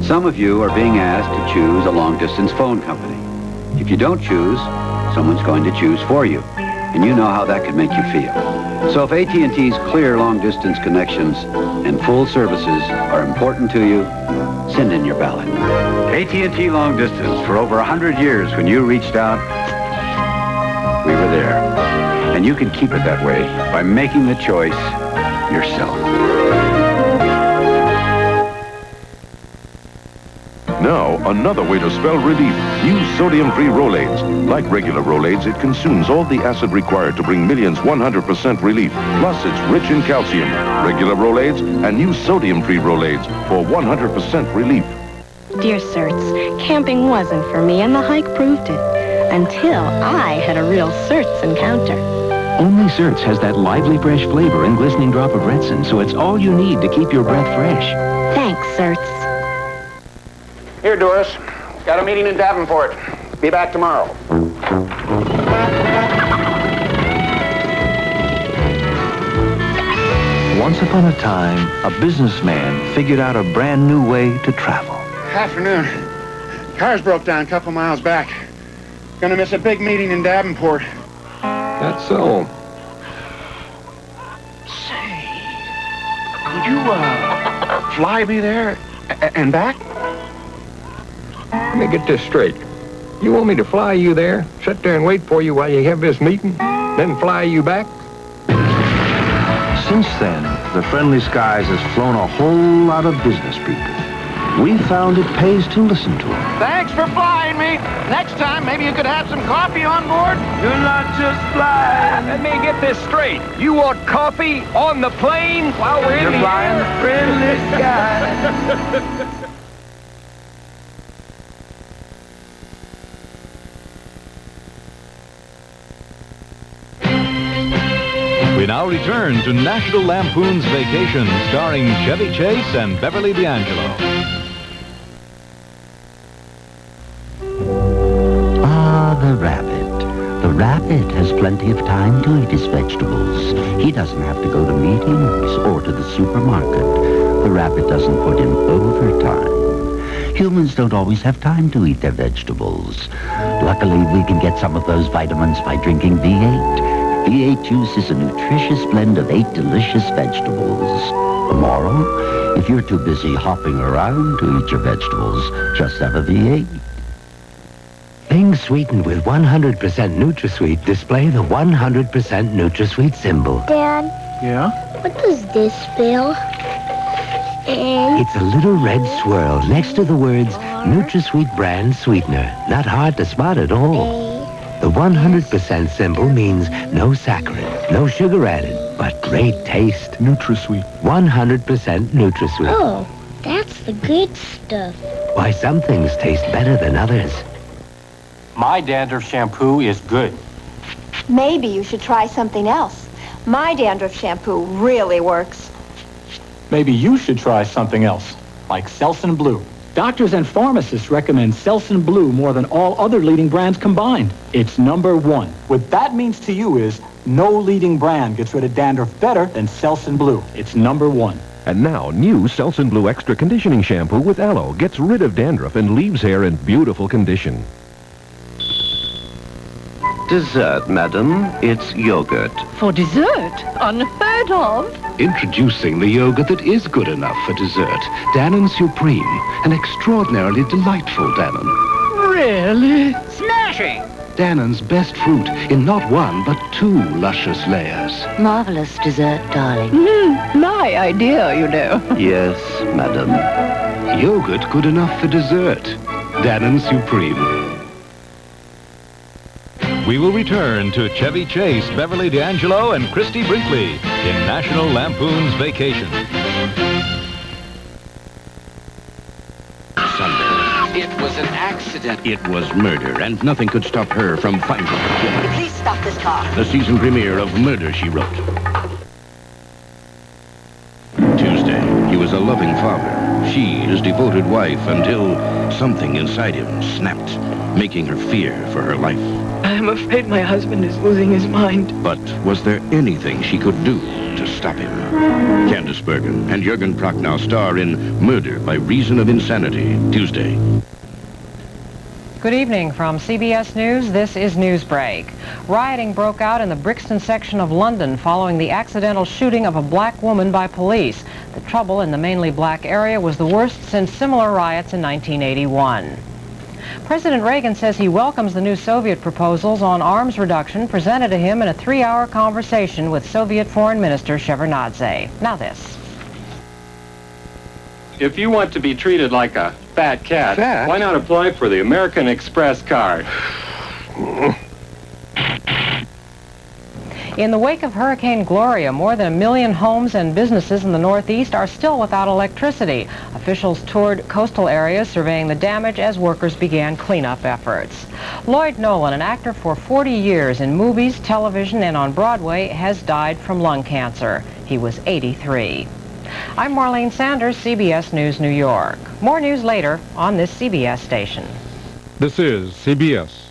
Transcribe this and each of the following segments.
Some of you are being asked to choose a long-distance phone company. If you don't choose, someone's going to choose for you, and you know how that could make you feel. So if AT&T's clear long-distance connections and full services are important to you, send in your ballot. AT&T Long Distance, for over 100 years, when you reached out, we were there. And you can keep it that way by making the choice yourself. Now, another way to spell relief. Use sodium-free Rolaids. Like regular Rolaids, it consumes all the acid required to bring millions 100% relief. Plus, it's rich in calcium. Regular Rolaids and use sodium-free Rolaids for 100% relief. Dear Serts, camping wasn't for me, and the hike proved it. Until I had a real Serts encounter. Only Serts has that lively, fresh flavor and glistening drop of Retsin, so it's all you need to keep your breath fresh. Thanks, Serts. Here, Doris. Got a meeting in Davenport. Be back tomorrow. Once upon a time, a businessman figured out a brand new way to travel. Afternoon. Car's broke down a couple miles back. Gonna miss a big meeting in Davenport. That's so. Say, could you, fly me there and back? Let me get this straight. You want me to fly you there, sit there and wait for you while you have this meeting, then fly you back? Since then, the Friendly Skies has flown a whole lot of business people. We found it pays to listen to them. Thanks for flying me. Next time, maybe you could have some coffee on board. You're not just flying. Let me get this straight. You want coffee on the plane while we're in the air? Friendly Skies. We now return to National Lampoon's Vacation, starring Chevy Chase and Beverly D'Angelo. Ah, the rabbit. The rabbit has plenty of time to eat his vegetables. He doesn't have to go to meetings or to the supermarket. The rabbit doesn't put in overtime. Humans don't always have time to eat their vegetables. Luckily, we can get some of those vitamins by drinking V8. V8 juice is a nutritious blend of 8 delicious vegetables. The moral? If you're too busy hopping around to eat your vegetables, just have a V8. Things sweetened with 100% NutraSweet display the 100% NutraSweet symbol. Dad? Yeah? What does this spell? It's a little red swirl next to the words NutraSweet brand sweetener. Not hard to spot at all. The 100% symbol means no saccharin, no sugar added, but great taste. NutraSweet. 100% NutraSweet. Oh, that's the good stuff. Why some things taste better than others. My dandruff shampoo is good. Maybe you should try something else. My dandruff shampoo really works. Maybe you should try something else, like Selsun Blue. Doctors and pharmacists recommend Selsun Blue more than all other leading brands combined. It's #1. What that means to you is no leading brand gets rid of dandruff better than Selsun Blue. It's #1. And now, new Selsun Blue Extra Conditioning Shampoo with aloe gets rid of dandruff and leaves hair in beautiful condition. Dessert, madam. It's yogurt. For dessert? Unheard of. Introducing the yogurt that is good enough for dessert. Dannon Supreme. An extraordinarily delightful Dannon. Really? Smashing! Dannon's best fruit in not one, but 2 luscious layers. Marvelous dessert, darling. My idea, you know. Yes, madam. Yogurt good enough for dessert. Dannon Supreme. We will return to Chevy Chase, Beverly D'Angelo, and Christy Brinkley in National Lampoon's Vacation. Sunday. It was an accident. It was murder, and nothing could stop her from finding the killer. Please stop this car. The season premiere of Murder, She Wrote. Tuesday, he was a loving father. She, his devoted wife, until something inside him snapped, making her fear for her life. I'm afraid my husband is losing his mind. But was there anything she could do to stop him. Candice Bergen and Jürgen Prochnow star in Murder by Reason of Insanity, Tuesday. Good evening from CBS News. This is Newsbreak. Rioting broke out in the Brixton section of London following the accidental shooting of a black woman by police. The trouble in the mainly black area was the worst since similar riots in 1981. President Reagan says he welcomes the new Soviet proposals on arms reduction presented to him in a 3-hour conversation with Soviet Foreign Minister Shevardnadze. Now this. If you want to be treated like a fat cat, why not apply for the American Express card? In the wake of Hurricane Gloria, more than 1 million homes and businesses in the Northeast are still without electricity. Officials toured coastal areas surveying the damage as workers began cleanup efforts. Lloyd Nolan, an actor for 40 years in movies, television, and on Broadway, has died from lung cancer. He was 83. I'm Marlene Sanders, CBS News, New York. More news later on this CBS station. This is CBS.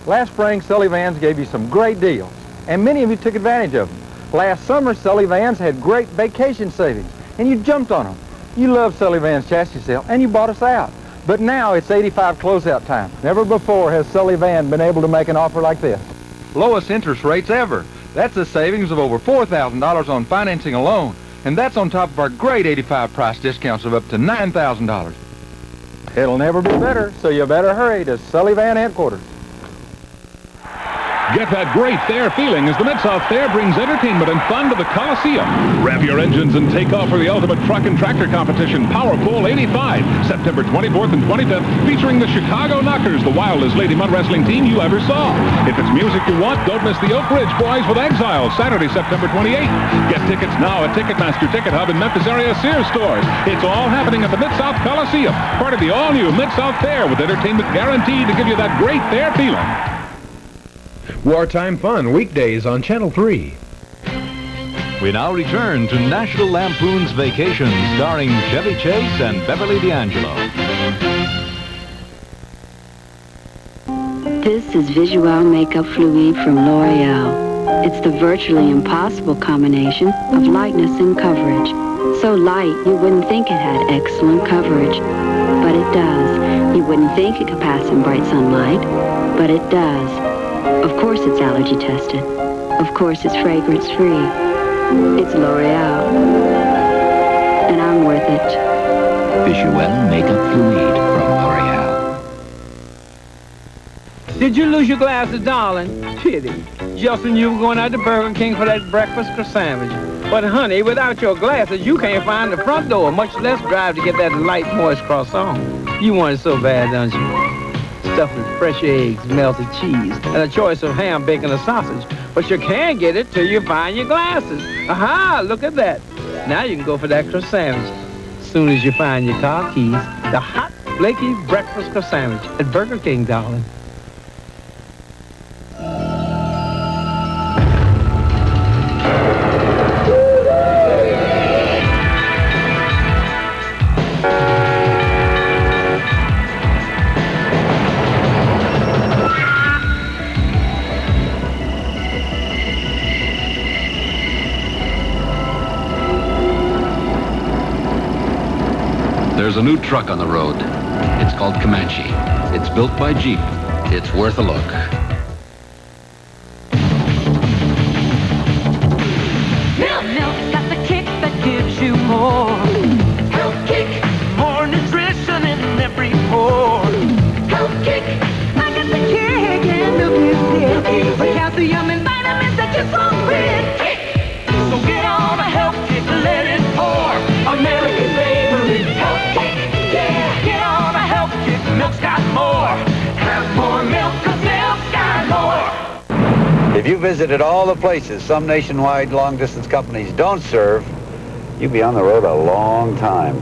Last spring, Sully Vans gave you some great deals, and many of you took advantage of them. Last summer, Sully Vans had great vacation savings, and you jumped on them. You love Sully Vans chassis sale, and you bought us out. But now it's 85 closeout time. Never before has Sully Van been able to make an offer like this. Lowest interest rates ever. That's a savings of over $4,000 on financing alone, and that's on top of our great 85 price discounts of up to $9,000. It'll never be better, so you better hurry to Sully Van headquarters. Get that great fair feeling as the Mid-South Fair brings entertainment and fun to the Coliseum. Rev your engines and take off for the ultimate truck and tractor competition, Power Pole 85, September 24th and 25th, featuring the Chicago Knockers, the wildest Lady Mud wrestling team you ever saw. If it's music you want, don't miss the Oak Ridge Boys with Exile, Saturday, September 28th. Get tickets now at Ticketmaster Ticket Hub and Memphis area Sears stores. It's all happening at the Mid-South Coliseum, part of the all-new Mid-South Fair with entertainment guaranteed to give you that great fair feeling. Wartime Fun, weekdays on Channel 3. We now return to National Lampoon's Vacation, starring Chevy Chase and Beverly D'Angelo. This is Visual Makeup Fluid from L'Oreal. It's the virtually impossible combination of lightness and coverage. So light, you wouldn't think it had excellent coverage. But it does. You wouldn't think it could pass in bright sunlight, but it does. Of course it's allergy tested. Of course it's fragrance free. It's L'Oreal. And I'm worth it. Visual Makeup Fluid from L'Oreal. Did you lose your glasses, darling? Pity. Just when you were going out to Burger King for that breakfast sandwich. But honey, without your glasses, you can't find the front door, much less drive to get that light moist croissant. You want it so bad, don't you? Stuffed with fresh eggs, melted cheese, and a choice of ham, bacon, or sausage. But you can't get it till you find your glasses. Aha, look at that. Now you can go for that croissant sandwich. As soon as you find your car keys, the hot, flaky breakfast croissant sandwich at Burger King, darling. There's a new truck on the road. It's called Comanche. It's built by Jeep. It's worth a look. Milk's got the kick that gives you more. Health kick. More nutrition in every pore. Health kick. I got the kick and milk is it. For calcium and vitamins that you're so quick. So get on a health kick, let it pour. American favorite health kick. Yeah, get on a health kick. Milk's got more. Have more milk, 'cause milk's got more. If you visited all the places some nationwide long-distance companies don't serve, you'll be on the road a long time.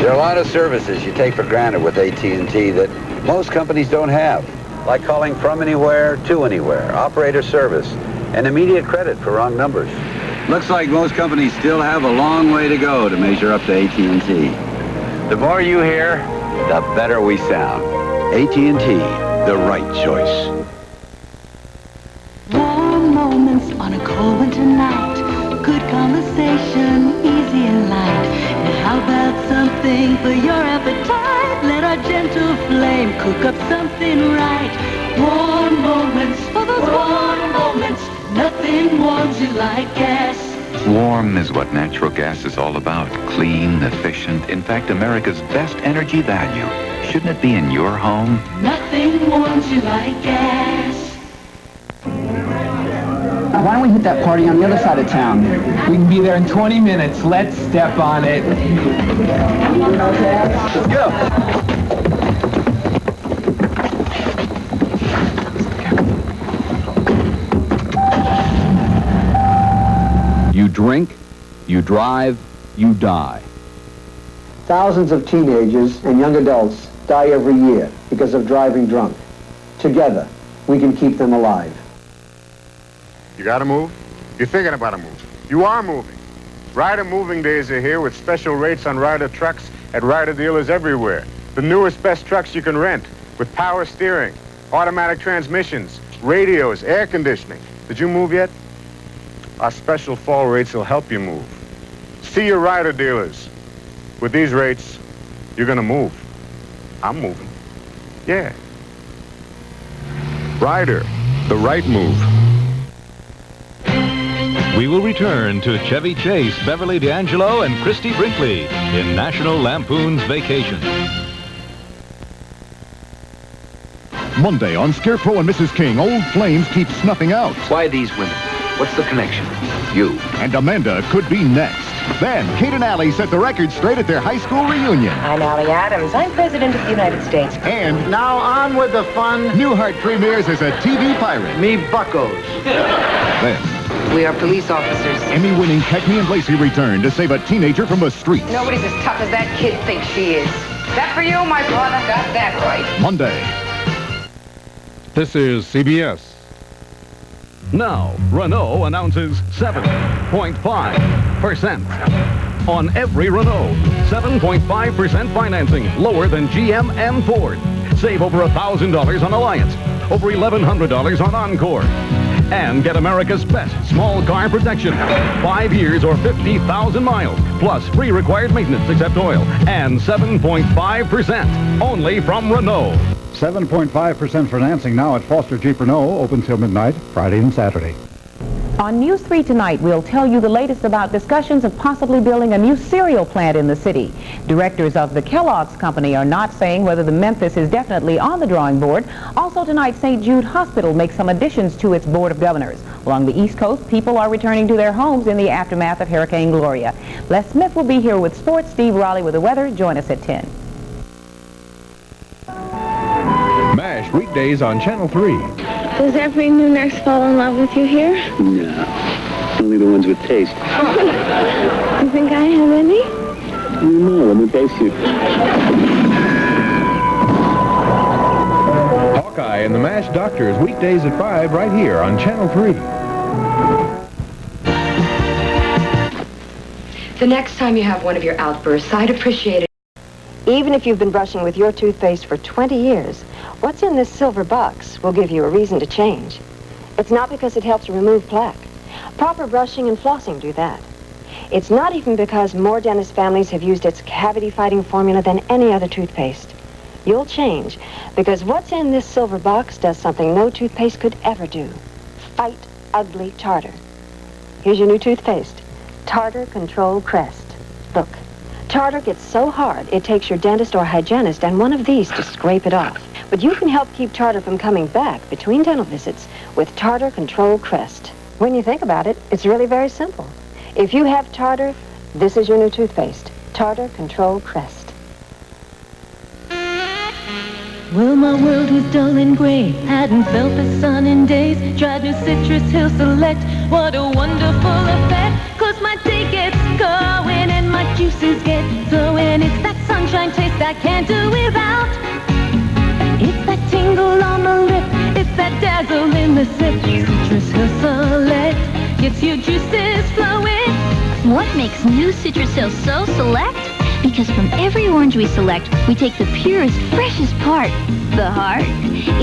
There are a lot of services you take for granted with AT&T that most companies don't have, like calling from anywhere to anywhere, operator service, and immediate credit for wrong numbers. Looks like most companies still have a long way to go to measure up to AT&T. The more you hear, the better we sound. AT&T, the right choice. Warm moments on a cold winter night. conversation, easy and light. And how about something for your appetite? Let our gentle flame cook up something right. Warm moments for those warm moments. Nothing warms you like gas. Warm is what natural gas is all about. Clean, efficient, in fact, America's best energy value. Shouldn't it be in your home? Nothing warms you like gas. Why don't we hit that party on the other side of town? We can be there in 20 minutes. Let's step on it. Let's go. You drink, you drive, you die. Thousands of teenagers and young adults die every year because of driving drunk. Together, we can keep them alive. You gotta move? You're thinking about a move. You are moving. Rider moving days are here with special rates on Rider trucks at Rider dealers everywhere. The newest, best trucks you can rent with power steering, automatic transmissions, radios, air conditioning. Did you move yet? Our special fall rates will help you move. See your Rider dealers. With these rates, you're gonna move. I'm moving. Yeah. Rider, the right move. We will return to Chevy Chase, Beverly D'Angelo, and Christy Brinkley in National Lampoon's Vacation. Monday on Scarecrow and Mrs. King, old flames keep snuffing out. Why these women? What's the connection? You. And Amanda could be next. Then, Kate and Allie set the record straight at their high school reunion. I'm Allie Adams. I'm President of the United States. And now on with the fun. Newhart premieres as a TV pirate. Me buckos. Then, we are police officers. Emmy-winning Peckney and Lacey return to save a teenager from the streets. Nobody's as tough as that kid thinks she is. That for you, my brother? Got that right. Monday. This is CBS. Now, Renault announces 7.5% on every Renault. 7.5% financing, lower than GM and Ford. Save over $1,000 on Alliance, over $1,100 on Encore. And get America's best small car protection. 5 years or 50,000 miles, plus free required maintenance except oil. And 7.5% only from Renault. 7.5% financing now at Foster Jeep Renault, open till midnight, Friday and Saturday. On News 3 tonight, we'll tell you the latest about discussions of possibly building a new cereal plant in the city. Directors of the Kellogg's company are not saying whether the Memphis is definitely on the drawing board. Also tonight, St. Jude Hospital makes some additions to its Board of Governors. Along the East Coast, people are returning to their homes in the aftermath of Hurricane Gloria. Les Smith will be here with sports. Steve Raleigh with the weather. Join us at 10. MASH weekdays on Channel 3. Does every new nurse fall in love with you here? No, only the ones with taste. You think I have any? No, let me taste you. Hawkeye and the MASH Doctors weekdays at 5 right here on Channel 3. The next time you have one of your outbursts, I'd appreciate it. Even if you've been brushing with your toothpaste for 20 years, what's in this silver box will give you a reason to change. It's not because it helps remove plaque. Proper brushing and flossing do that. It's not even because more dentist families have used its cavity-fighting formula than any other toothpaste. You'll change because what's in this silver box does something no toothpaste could ever do. Fight ugly tartar. Here's your new toothpaste, Tartar Control Crest. Look. Tartar gets so hard, it takes your dentist or hygienist and one of these to scrape it off. But you can help keep tartar from coming back between dental visits with Tartar Control Crest. When you think about it, it's really very simple. If you have tartar, this is your new toothpaste, Tartar Control Crest. Well, my world was dull and gray. Hadn't felt the sun in days. Tried new Citrus Hill Select. What a wonderful effect. 'Cause my day gets going and my juices get flowing. It's that sunshine taste I can't do without. It's that tingle on the lip. It's that dazzle in the sip. Citrus Hill Select gets your juices flowing. What makes new Citrus Hill so select? Because from every orange we select, we take the purest, freshest part, the heart.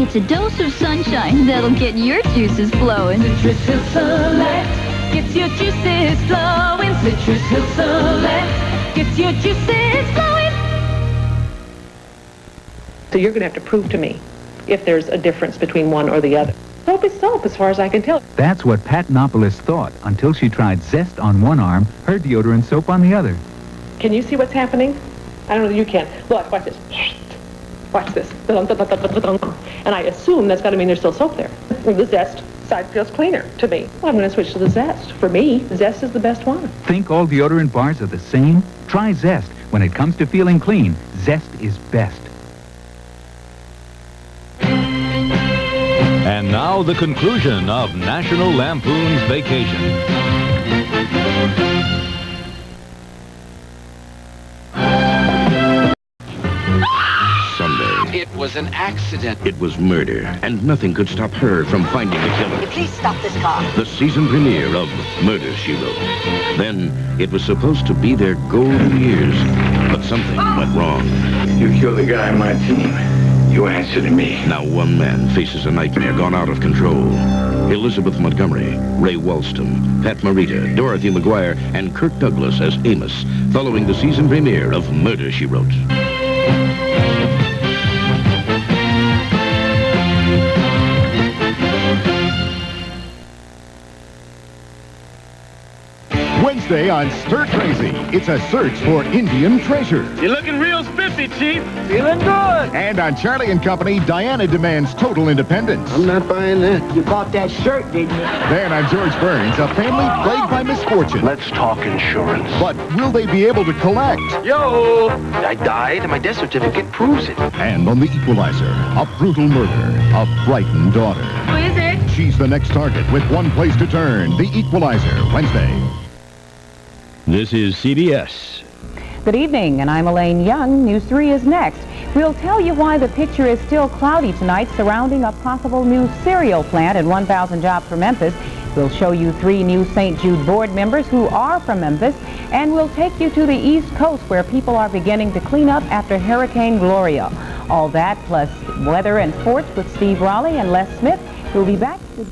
It's a dose of sunshine that'll get your juices flowing. Citrus Hill Select, Gets your juices flowing. Citrus Hill Select gets your juices flowing. So you're going to have to prove to me if there's a difference between one or the other. Soap is soap, as far as I can tell. That's what Patinopolis thought until she tried Zest on one arm, her deodorant soap on the other. Can you see what's happening? I don't know that you can. Look, watch this. Watch this. And I assume that's got to mean there's still soap there. The Zest side feels cleaner to me. Well, I'm going to switch to the Zest. For me, Zest is the best one. Think all deodorant bars are the same? Try Zest. When it comes to feeling clean, Zest is best. And now the conclusion of National Lampoon's Vacation. Sunday. It was an accident. It was murder, and nothing could stop her from finding the killer. Please stop this car. The season premiere of Murder, She Wrote. Then, it was supposed to be their golden years, but something went wrong. You killed the guy on my team. You answer to me. Now one man faces a nightmare gone out of control. Elizabeth Montgomery, Ray Walston, Pat Morita, Dorothy McGuire, and Kirk Douglas as Amos, following the season premiere of Murder, She Wrote. Wednesday on Stir Crazy, it's a search for Indian treasure. You're looking real spiffy, Chief. Feeling good. And on Charlie and Company, Diana demands total independence. I'm not buying that. You bought that shirt, didn't you? Then on George Burns, a family plagued by misfortune. Let's talk insurance. But will they be able to collect? Yo! I died, and my death certificate proves it. And on The Equalizer, a brutal murder, a frightened daughter. Who is it? She's the next target with one place to turn. The Equalizer, Wednesday. This is CBS. Good evening, and I'm Elaine Young. News 3 is next. We'll tell you why the picture is still cloudy tonight surrounding a possible new cereal plant and 1,000 jobs for Memphis. We'll show you 3 new St. Jude board members who are from Memphis, and we'll take you to the East Coast where people are beginning to clean up after Hurricane Gloria. All that plus weather and sports with Steve Raleigh and Les Smith. We'll be back with